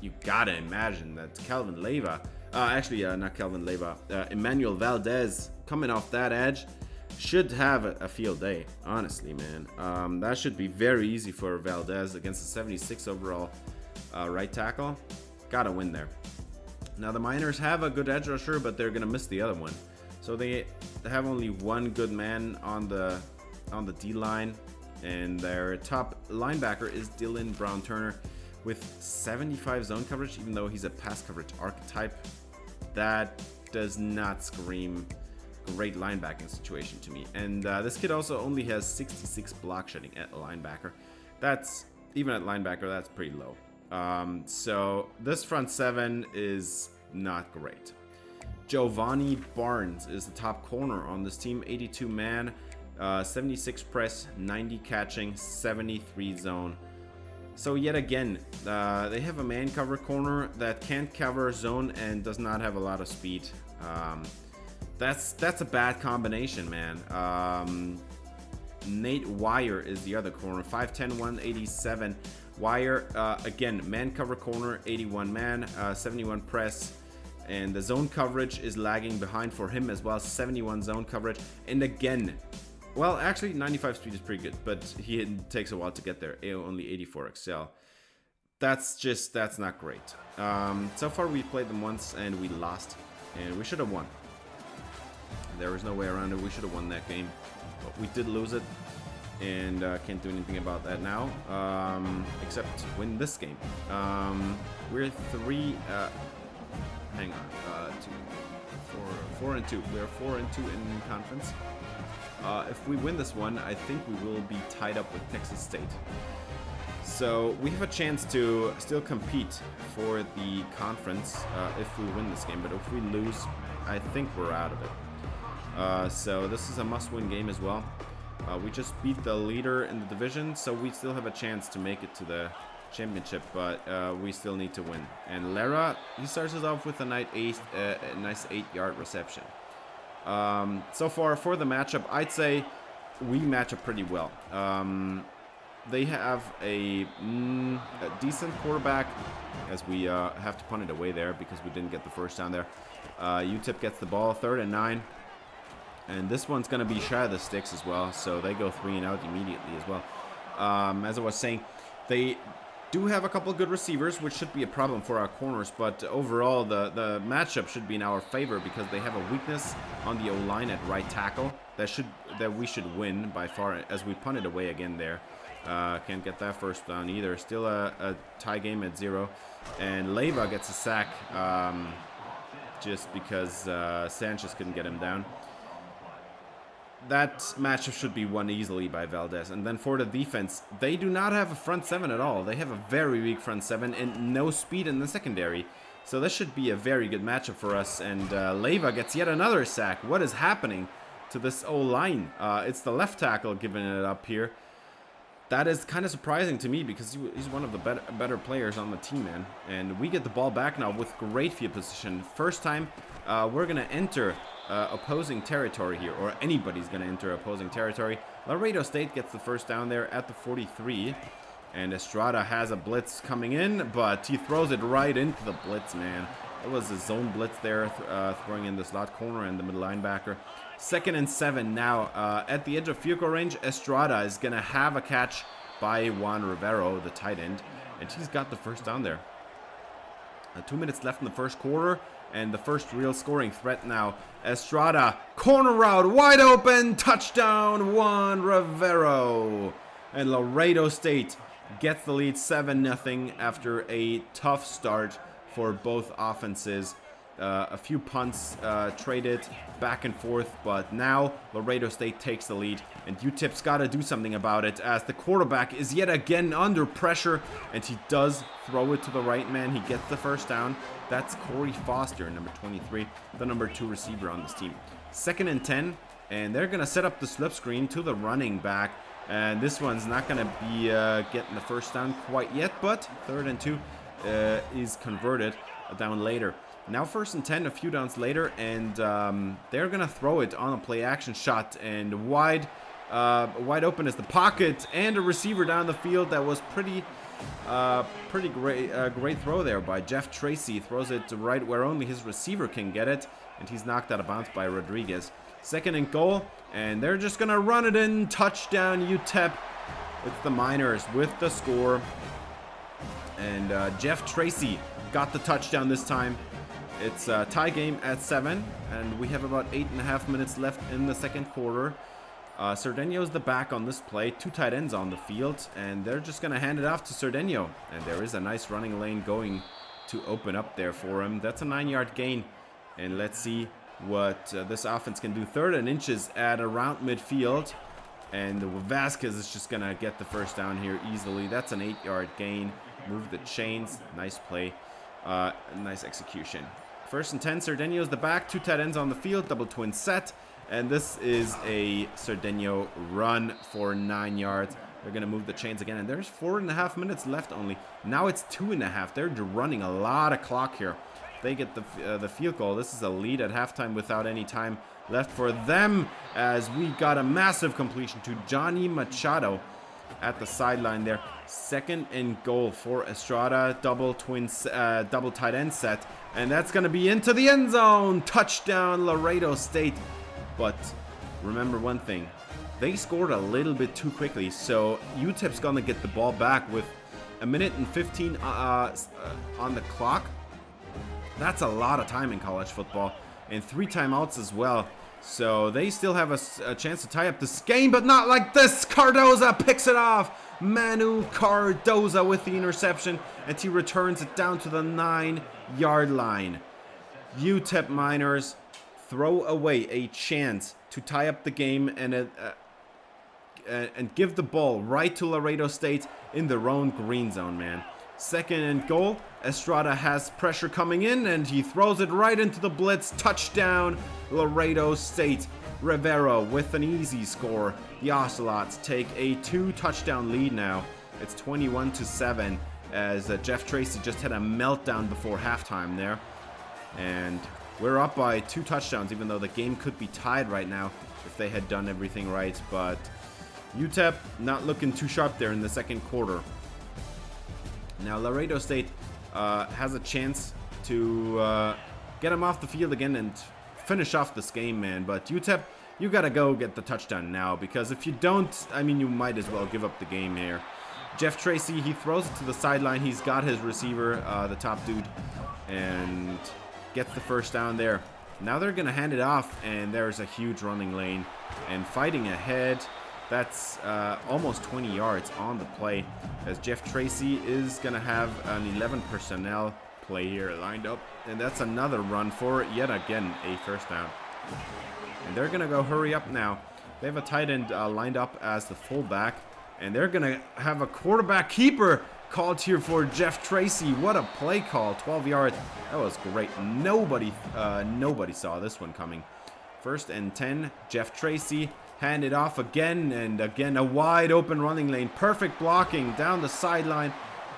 imagine that Kelvin Leyva, not Kelvin Leyva, Emmanuel Valdez coming off that edge should have a field day, honestly, man. That should be very easy for Valdez against the 76 overall right tackle. Gotta win there. Now the Miners have a good edge rusher, but they're gonna miss the other one. So they have only one good man on the D-line, and their top linebacker is Dylan Brown-Turner with 75 zone coverage, even though he's a pass coverage archetype. That does not scream great linebacking situation to me. And this kid also only has 66 block shedding at linebacker. That's, even at linebacker, that's pretty low. So this front seven is not great. Giovanni Barnes is the top corner on this team, 82 man, 76 press, 90 catching, 73 zone. So yet again, they have a man cover corner that can't cover zone and does not have a lot of speed. That's a bad combination, man. Nate Wire is the other corner, 5'10", 187. Wire, again, man cover corner, 81 man, 71 press. And the zone coverage is lagging behind for him as well, 71 zone coverage. And again, well, actually 95 speed is pretty good, but he takes a while to get there. Only 84 XL. That's not great. So far we played them once and we lost, and we should have won. There was no way around it. We should have won that game, but we did lose it, and can't do anything about that now, except win this game. We're 3. Hang on, 4 and 2. We're 4 and 2 in conference. If we win this one, I think we will be tied up with Texas State. So we have a chance to still compete for the conference if we win this game. But if we lose, I think we're out of it. So this is a must-win game as well. We just beat the leader in the division, so we still have a chance to make it to the championship, but we still need to win. And Lara, he starts us off with a nice 8-yard reception. So far for the matchup, I'd say we match up pretty well. They have a decent quarterback, as we have to punt it away there because we didn't get the first down there. UTEP gets the ball, 3rd and 9. And this one's going to be shy of the sticks as well, so they go 3 and out immediately as well. As I was saying, they do have a couple of good receivers, which should be a problem for our corners, but overall the matchup should be in our favor because they have a weakness on the O-line at right tackle that we should win by far, as we punt it away again there. Can't get that first down either. Still a tie game at 0, and Leyva gets a sack just because Sanchez couldn't get him down. That matchup should be won easily by Valdez. And then for the defense, they do not have a front 7 at all. They have a very weak front 7 and no speed in the secondary. So this should be a very good matchup for us. And Leyva gets yet another sack. What is happening to this O-line? It's the left tackle giving it up here. That is kind of surprising to me because he's one of the better players on the team, man. And we get the ball back now with great field position. First time we're going to enter opposing territory here, or anybody's going to enter opposing territory. Laredo State gets the first down there at the 43, and Estrada has a blitz coming in, but he throws it right into the blitz, man. It was a zone blitz there, throwing in the slot corner and the middle linebacker. 2nd and 7 now at the edge of field goal range. Estrada is going to have a catch by Juan Rivero, the tight end, and he's got the first down there. 2 minutes left in the first quarter, and the first real scoring threat now. Estrada, corner route, wide open, touchdown, Juan Rivero. And Laredo State gets the lead 7-0 after a tough start for both offenses. A few punts traded back and forth, but now Laredo State takes the lead, and UTEP's got to do something about it as the quarterback is yet again under pressure, and he does throw it to the right man. He gets the first down. That's Corey Foster, number 23, the number 2 receiver on this team. 2nd and 10, and they're going to set up the slip screen to the running back, and this one's not going to be getting the first down quite yet, but 3rd and 2 is converted down later. Now 1st and 10, a few downs later, and they're going to throw it on a play-action shot, and wide open is the pocket, and a receiver down the field that was pretty great throw there by Jeff Tracy. Throws it right where only his receiver can get it, and he's knocked out of bounds by Rodriguez. 2nd and goal, and they're just going to run it in. Touchdown, UTEP. It's the Miners with the score, and Jeff Tracy got the touchdown this time. It's a tie game at 7, and we have about 8.5 minutes left in the 2nd quarter. Cerdeño's the back on this play. 2 tight ends on the field, and they're just going to hand it off to Cerdeño. And there is a nice running lane going to open up there for him. That's a 9-yard gain, and let's see what this offense can do. 3rd and inches at around midfield, and Vasquez is just going to get the first down here easily. That's an 8-yard gain. Move the chains. Nice play. Nice execution. 1st and 10, Cerdeño's the back, 2 tight ends on the field, double twin set, and this is a Cerdeño run for 9 yards. They're going to move the chains again, and there's 4.5 minutes left only. Now it's 2.5. They're running a lot of clock here. They get the field goal. This is a lead at halftime without any time left for them, as we got a massive completion to Johnny Machado at the sideline there. 2nd and goal for Estrada, double tight end set, and that's going to be into the end zone. Touchdown, Laredo State. But remember one thing, they scored a little bit too quickly, so UTEP's going to get the ball back with 1:15 on the clock. That's a lot of time in college football, and 3 timeouts as well. So they still have a chance to tie up this game, but not like this. Cardoza picks it off. Manu Cardoza with the interception, and he returns it down to the 9-yard line. UTEP Miners throw away a chance to tie up the game and give the ball right to Laredo State in their own green zone, man. 2nd and goal. Estrada has pressure coming in, and he throws it right into the blitz. Touchdown, Laredo State. Rivera with an easy score. The Ocelots take a 2-touchdown lead now. It's 21-7, as Jeff Tracy just had a meltdown before halftime there. And we're up by 2 touchdowns, even though the game could be tied right now if they had done everything right. But UTEP not looking too sharp there in the 2nd quarter. Now Laredo State has a chance to get him off the field again and finish off this game, man. But UTEP, you gotta go get the touchdown now, because if you don't, I mean, you might as well give up the game here. Jeff Tracy, he throws it to the sideline. He's got his receiver, the top dude, and gets the first down there. Now they're gonna hand it off, and there's a huge running lane and fighting ahead. That's almost 20 yards on the play, as Jeff Tracy is gonna have an 11 personnel play here lined up, and that's another run for yet again a first down. And they're gonna go hurry up now. They have a tight end lined up as the fullback, and they're gonna have a quarterback keeper called here for Jeff Tracy. What a play call. 12 yards. That was great. Nobody saw this one coming. 1st and 10. Jeff Tracy handed off again, and again a wide open running lane. Perfect blocking down the sideline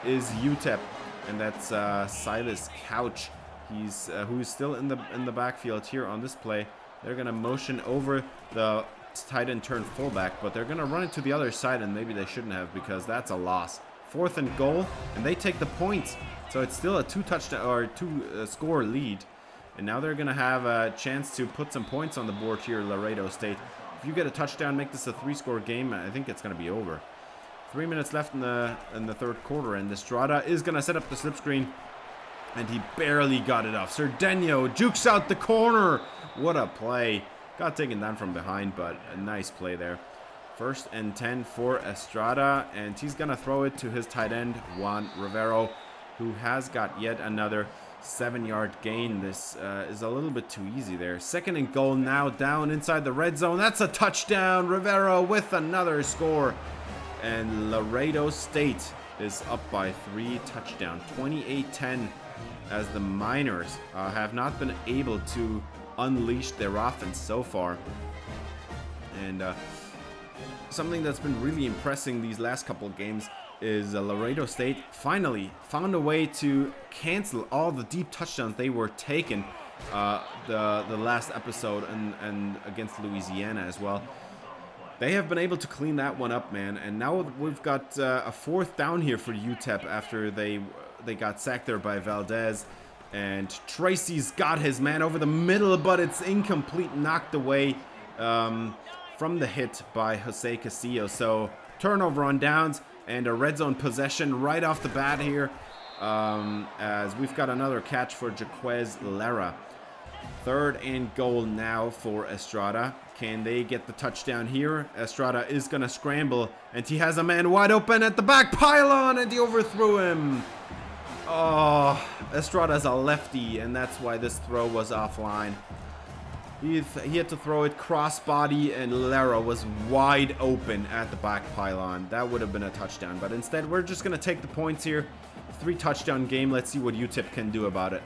is UTEP, and that's Silas Couch. He's who's still in the backfield here on this play. They're gonna motion over the tight end turn fullback, but they're gonna run it to the other side, and maybe they shouldn't have, because that's a loss. 4th and goal, and they take the points, so it's still a 2-score lead. And now they're gonna have a chance to put some points on the board here, Laredo State. If you get a touchdown, make this a 3-score game, I think it's gonna be over. 3 minutes left in the 3rd quarter, and Estrada is gonna set up the slip screen, and he barely got it off. Cerdeño jukes out the corner. What a play. Got taken down from behind, but a nice play there. 1st and 10 for Estrada, and he's gonna throw it to his tight end, Juan Rivero, who has got yet another 7-yard gain. This is a little bit too easy there. 2nd and goal now, down inside the red zone. That's a touchdown. Rivera with another score. And Laredo State is up by 3 touchdowns. 28-10, as the Miners have not been able to unleash their offense so far. And something that's been really impressing these last couple of games is Laredo State finally found a way to cancel all the deep touchdowns they were taking the last episode and against Louisiana as well. They have been able to clean that one up, man. And now we've got a 4th down here for UTEP after they got sacked there by Valdez. And Tracy's got his man over the middle, but it's incomplete, knocked away from the hit by Jose Castillo. So turnover on downs and a red zone possession right off the bat here, as we've got another catch for Jaquez Lara. 3rd and goal now for Estrada. Can they get the touchdown here? Estrada is going to scramble, and he has a man wide open at the back pylon, and he overthrew him. Oh, Estrada's a lefty, and that's why this throw was offline. He had to throw it crossbody, and Lara was wide open at the back pylon. That would have been a touchdown, but instead we're just going to take the points here. 3 touchdown game. Let's see what UTEP can do about it.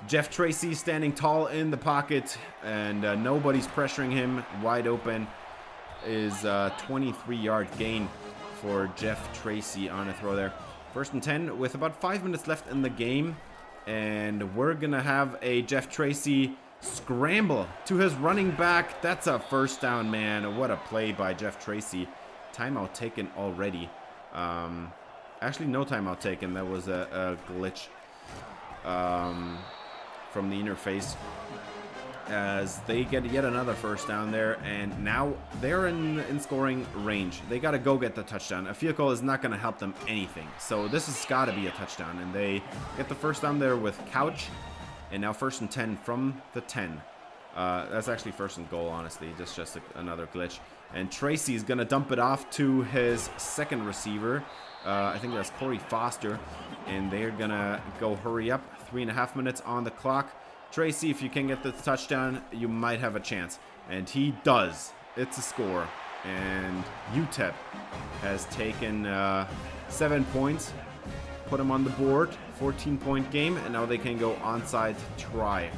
Jeff Tracy standing tall in the pocket, and nobody's pressuring him. Wide open is a 23-yard gain for Jeff Tracy on a throw there. 1st and 10 with about 5 minutes left in the game, and we're going to have a Jeff Tracy scramble to his running back. That's a 1st down, man. What a play by Jeff Tracy. Timeout taken already. Actually, no timeout taken. That was a glitch from the interface, as they get yet another 1st down there, and now they're in scoring range. They got to go get the touchdown. A field goal is not going to help them anything, so this has got to be a touchdown, and they get the 1st down there with Couch. And now 1st and 10 from the 10. That's actually 1st and goal, honestly. Just another glitch. And Tracy's going to dump it off to his 2nd receiver. I think that's Corey Foster. And they're going to go hurry up. 3.5 minutes on the clock. Tracy, if you can get the touchdown, you might have a chance. And he does. It's a score. And UTEP has taken 7 points. Put them on the board. 14-point game, and now they can go onside try.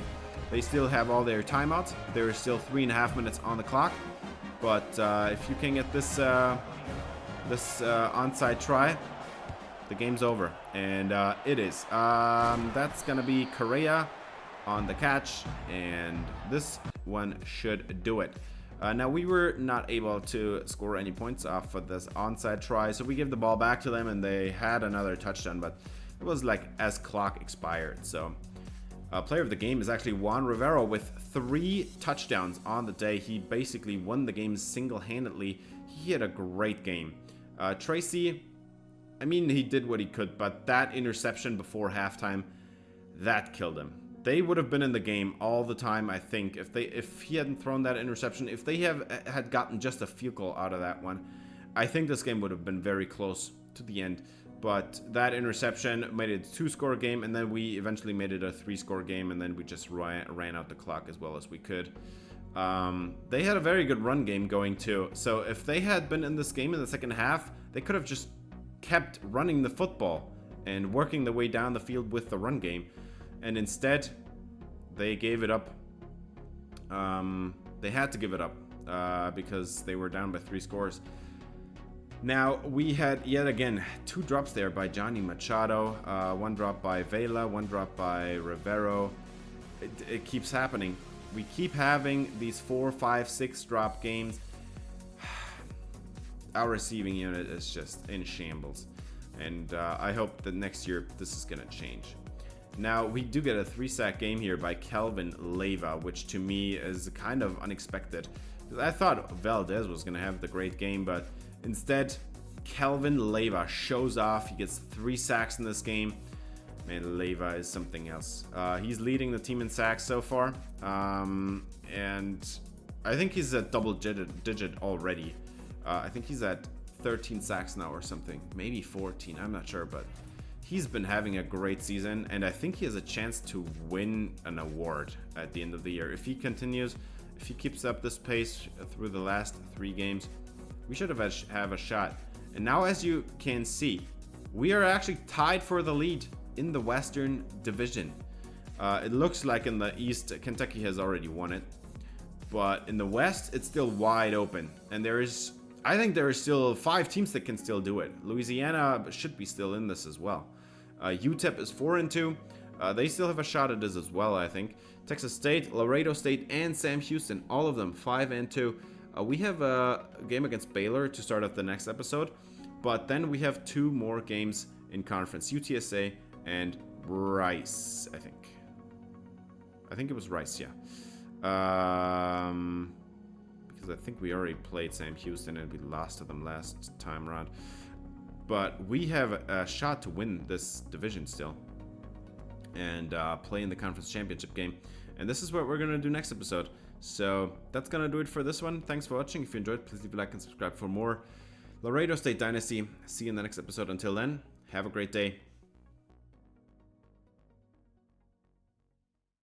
They still have all their timeouts. There is still 3.5 minutes on the clock, but if you can get this onside try, the game's over, and it is. That's gonna be Correa on the catch, and this one should do it. Now, we were not able to score any points off of this onside try, so we give the ball back to them, and they had another touchdown, but it was like as clock expired. So player of the game is actually Juan Rivera with 3 touchdowns on the day. He basically won the game single-handedly. He had a great game. Tracy, I mean, he did what he could, but that interception before halftime, that killed him. They would have been in the game all the time, I think, if he hadn't thrown that interception. If they had gotten just a field goal out of that one, I think this game would have been very close to the end. But that interception made it a 2-score game, and then we eventually made it a 3-score game, and then we just ran out the clock as well as we could. They had a very good run game going too. So if they had been in this game in the second half, they could have just kept running the football and working the way down the field with the run game. And instead, they gave it up. They had to give it up because they were down by 3 scores. Now, we had, yet again, 2 drops there by Johnny Machado. 1 drop by Vela, 1 drop by Rivero. It keeps happening. We keep having these 4, 5, 6 drop games. Our receiving unit is just in shambles. And I hope that next year this is going to change. Now, we do get a 3-sack game here by Kelvin Leyva, which to me is kind of unexpected. I thought Valdez was going to have the great game, but instead, Kelvin Leyva shows off. He gets 3 sacks in this game. Man, Leyva is something else. He's leading the team in sacks so far. And I think he's at double digit already. I think he's at 13 sacks now or something. Maybe 14. I'm not sure, but he's been having a great season, and I think he has a chance to win an award at the end of the year. If he continues, if he keeps up this pace through the last 3 games, we should have a shot. And now, as you can see, we are actually tied for the lead in the Western Division. It looks like in the East, Kentucky has already won it. But in the West, it's still wide open. And I think there are still 5 teams that can still do it. Louisiana should be still in this as well. UTEP is 4-2. They still have a shot at this as well, I think. Texas State, Laredo State, and Sam Houston, all of them 5-2. We have a game against Baylor to start off the next episode. But then we have 2 more games in conference. UTSA and Rice, I think. I think it was Rice, yeah. Because I think we already played Sam Houston and we lost to them last time around. But we have a shot to win this division still. And play in the conference championship game. And this is what we're going to do next episode. So that's going to do it for this one. Thanks for watching. If you enjoyed, please leave a like and subscribe for more Laredo State Dynasty. See you in the next episode. Until then, have a great day.